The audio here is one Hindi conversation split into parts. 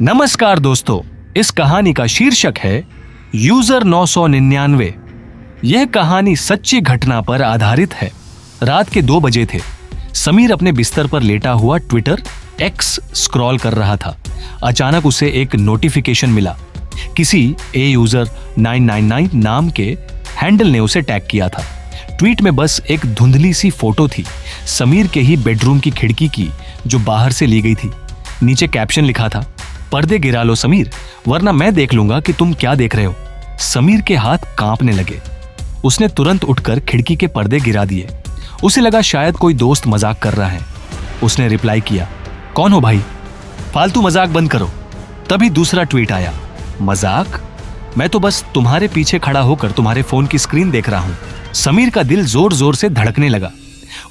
नमस्कार दोस्तों, इस कहानी का शीर्षक है यूजर 999। यह कहानी सच्ची घटना पर आधारित है। रात के 2 बजे थे। समीर अपने बिस्तर पर लेटा हुआ ट्विटर एक्स स्क्रॉल कर रहा था। अचानक उसे एक नोटिफिकेशन मिला। किसी ए यूजर 999 नाम के हैंडल ने उसे टैग किया था। ट्वीट में बस एक धुंधली सी फोटो थी, समीर के ही बेडरूम की खिड़की की, जो बाहर से ली गई थी। नीचे कैप्शन लिखा था, पर्दे गिरा लो समीर, वरना मैं देख लूंगा कि तुम क्या देख रहे हो। समीर के हाथ कांपने लगे। उसने तुरंत उठकर खिड़की के पर्दे गिरा दिए। उसे लगा शायद कोई दोस्त मजाक कर रहा है। उसने रिप्लाई किया, कौन हो भाई, फालतू मजाक बंद करो। तभी दूसरा ट्वीट आया, मजाक? मैं तो बस तुम्हारे पीछे खड़ा होकर तुम्हारे फोन की स्क्रीन देख रहा हूं। समीर का दिल जोर जोर से धड़कने लगा।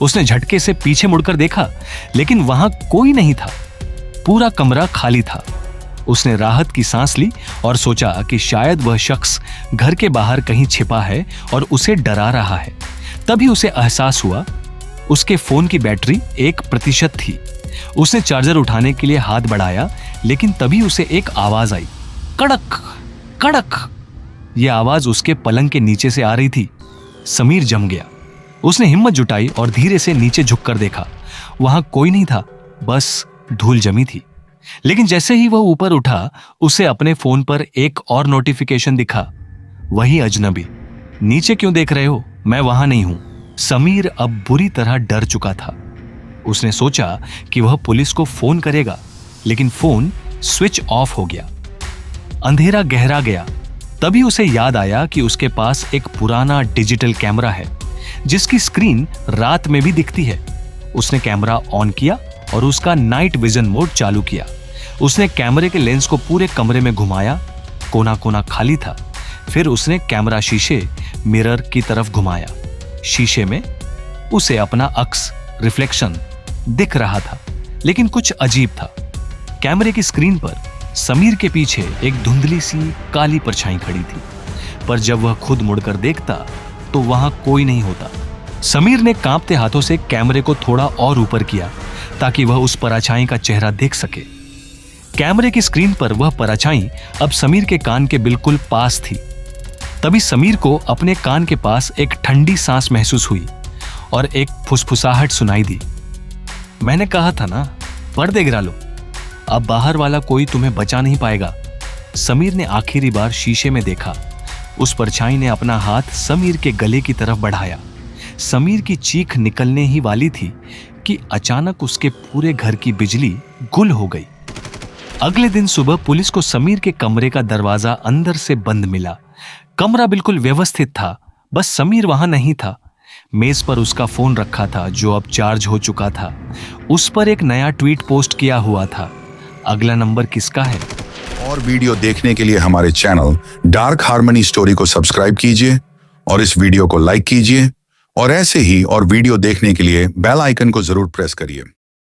उसने झटके से पीछे मुड़कर देखा, लेकिन वहां कोई नहीं था। पूरा कमरा खाली था। उसने राहत की सांस ली और सोचा कि शायद वह शख्स घर के बाहर कहीं छिपा है और उसे डरा रहा है। तभी उसे एहसास हुआ, उसके फोन की बैटरी 1% थी। उसने चार्जर उठाने के लिए हाथ बढ़ाया, लेकिन तभी उसे एक आवाज आई, कड़क कड़क। यह आवाज उसके पलंग के नीचे से आ रही थी। समीर जम गया। उसने हिम्मत जुटाई और धीरे से नीचे झुककर देखा। वहां कोई नहीं था, बस धूल जमी थी। लेकिन जैसे ही वह ऊपर उठा, उसे अपने फोन पर एक और नोटिफिकेशन दिखा, वही अजनबी। नीचे क्यों देख रहे हो, मैं वहां नहीं हूं। समीर अब बुरी तरह डर चुका था। उसने सोचा कि वह पुलिस को फोन करेगा, लेकिन फोन स्विच ऑफ हो गया। अंधेरा गहरा गया। तभी उसे याद आया कि उसके पास एक पुराना डिजिटल कैमरा है, जिसकी स्क्रीन रात में भी दिखती है। उसने कैमरा ऑन किया और उसका नाइट विजन मोड चालू किया। उसने कैमरे के लेंस को पूरे कमरे में घुमाया। कोना कोना खाली था। फिर उसने कैमरा शीशे मिरर की तरफ घुमाया। शीशे में उसे अपना अक्स रिफ्लेक्शन दिख रहा था, लेकिन कुछ अजीब था। कैमरे की स्क्रीन पर समीर के पीछे एक धुंधली सी काली परछाई खड़ी थी, पर जब वह खुद मुड़कर देखता तो वहां कोई नहीं होता। समीर ने कांपते हाथों से कैमरे को थोड़ा और ऊपर किया, ताकि वह उस परछाई का चेहरा देख सके। कैमरे की स्क्रीन पर वह परछाई अब समीर के कान के बिल्कुल पास थी। तभी समीर को अपने कान के पास एक ठंडी सांस महसूस हुई और एक फुसफुसाहट सुनाई दी। मैंने कहा था ना, पर्दे गिरा लो, अब बाहर वाला कोई तुम्हें बचा नहीं पाएगा। समीर ने आखिरी बार शीशे में देखा। उस परछाई ने अपना हाथ समीर के गले की तरफ बढ़ाया। समीर की चीख निकलने ही वाली थी कि अचानक उसके पूरे घर की बिजली गुल हो गई। अगले दिन सुबह पुलिस को समीर के कमरे का दरवाजा अंदर से बंद मिला। कमरा बिल्कुल व्यवस्थित था, बस समीर वहां नहीं था। मेज पर उसका फोन रखा था, जो अब चार्ज हो चुका था। उस पर एक नया ट्वीट पोस्ट किया हुआ था, अगला नंबर किसका है। और वीडियो देखने के लिए हमारे चैनल डार्क हार्मनी स्टोरी को सब्सक्राइब कीजिए और इस वीडियो को लाइक कीजिए, और ऐसे ही और वीडियो देखने के लिए बेल आइकन को जरूर प्रेस करिए।